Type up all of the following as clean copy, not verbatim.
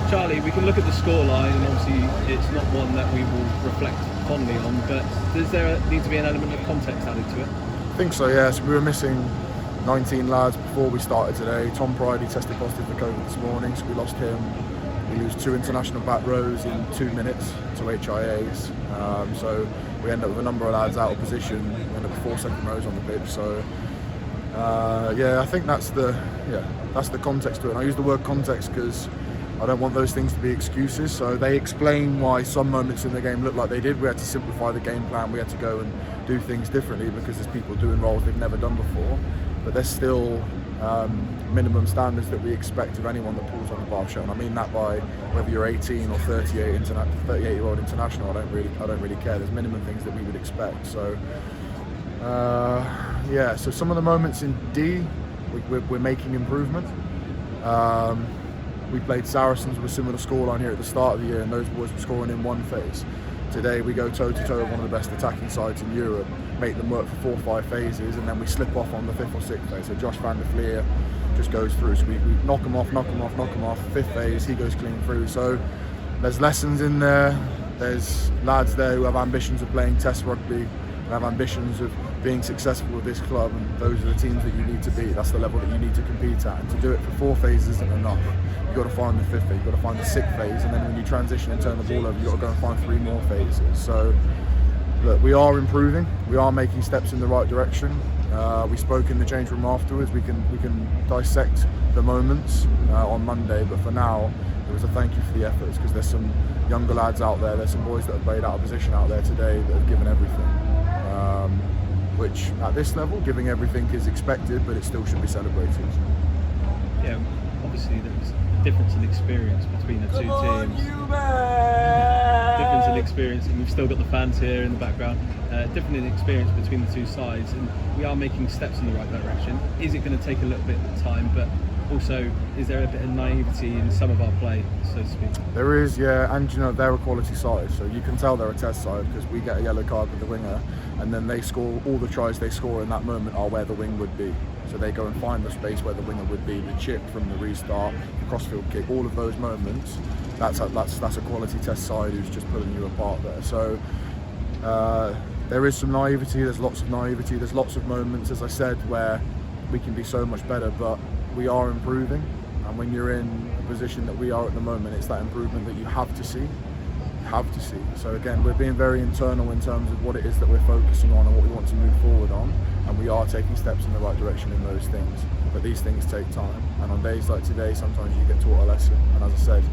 Charlie, we can look at the scoreline, and obviously it's not one that we will reflect fondly on, but does there need to be an element of context added to it? I think so, yes. We were missing 19 lads before we started today. Tom Pridey tested positive for COVID this morning, so we lost him. We lose 2 international back rows in 2 minutes to HIAs. So we end up with a number of lads out of position. We end up with 4 second rows on the pitch. So I think that's the context to it. And I use the word context because I don't want those things to be excuses. So they explain why some moments in the game look like they did. We had to simplify the game plan. We had to go and do things differently because there's people doing roles they've never done before. But there's still minimum standards that we expect of anyone that pulls on the bar show. And I mean that by whether you're 18 or 38-year-old international. I don't really care. There's minimum things that we would expect. So so some of the moments in D, we're making improvement. We played Saracens with a similar scoreline here at the start of the year, and those boys were scoring in one phase. Today we go toe-to-toe with one of the best attacking sides in Europe, make them work for 4 or 5 phases, and then we slip off on the 5th or 6th phase. So Josh van der Vlier just goes through. So we knock him off, 5th phase, he goes clean through. So there's lessons in there. There's lads there who have ambitions of playing Test rugby, and have ambitions of being successful with this club, and those are the teams that you need to beat. That's the level that you need to compete at, and to do it for 4 phases isn't enough. You've got to find the 5th phase, you've got to find the 6th phase, and then when you transition and turn the ball over, you've got to go and find 3 more phases. So look, we are improving, we are making steps in the right direction. We spoke in the change room afterwards. We can dissect the moments on Monday, but for now it was a thank you for the efforts, because there's some younger lads out there, there's some boys that have played out of position out there today that have given everything. Which at this level, giving everything is expected, but it still should be celebrated. Yeah, obviously there's a difference in experience between the two teams. Difference in experience, and we've still got the fans here in the background. Different in experience between the two sides, and we are making steps in the right direction. Is it going to take a little bit of time, but also is there a bit of naivety in some of our play, so to speak? There is, yeah, and you know, they're a quality side, so you can tell they're a Test side because we get a yellow card with the winger, and then they score, all the tries they score in that moment are where the wing would be. So they go and find the space where the winger would be, the chip from the restart, the crossfield kick, all of those moments. That's a quality Test side who's just pulling you apart there. So there is some naivety, there's lots of naivety, there's lots of moments, as I said, where we can be so much better, but we are improving. And when you're in a position that we are at the moment, it's that improvement that you have to see. So again, we're being very internal in terms of what it is that we're focusing on and what we want to move forward on, and we are taking steps in the right direction in those things. But these things take time, and on days like today, sometimes you get taught a lesson. And as I said,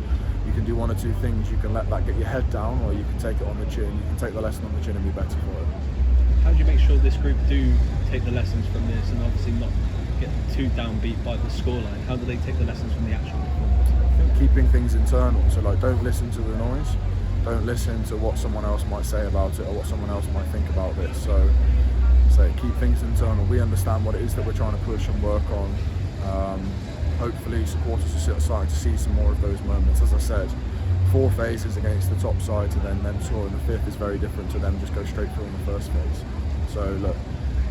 you can do one or two things. You can let that get your head down, or you can take it on the chin. You can take the lesson on the chin and be better for it. How do you make sure this group do take the lessons from this, and obviously not get too downbeat by the scoreline? How do they take the lessons from the actual performance? I think keeping things internal. So like, don't listen to the noise. Don't listen to what someone else might say about it or what someone else might think about this. So keep things internal. We understand what it is that we're trying to push and work on. Hopefully supporters are starting to see some more of those moments. As I said, 4 phases against the top side to then them score in the 5th is very different to them just go straight through in the 1st phase. So look,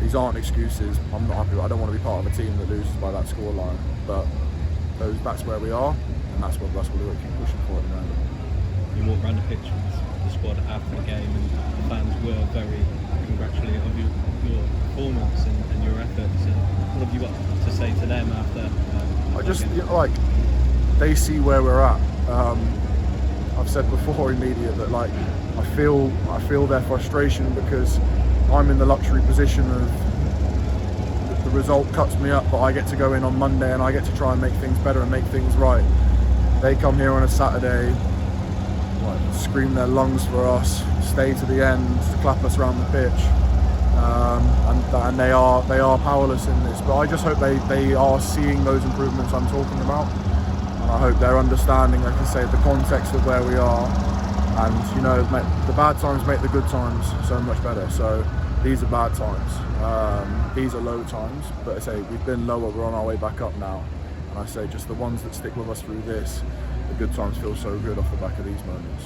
these aren't excuses. I'm not happy. I don't want to be part of a team that loses by that scoreline. But that's where we are, and that's what we're keep pushing for at the moment. You walked around the pitch with the squad after the game, and the fans were very congratulatory of your performance and your efforts. And what have you got to say to them after? I just like, they see where we're at. I've said before in media that like I feel their frustration because I'm in the luxury position of the result cuts me up, but I get to go in on Monday and I get to try and make things better and make things right. They come here on a Saturday, scream their lungs for us, stay to the end, to clap us around the pitch, and they are powerless in this. But I just hope they are seeing those improvements I'm talking about, and I hope they're understanding, like I say, the context of where we are, and you know, the bad times make the good times so much better. So these are bad times, these are low times, but I say we've been lower, we're on our way back up now, and I say just the ones that stick with us through this, the good times feel so good off the back of these moments.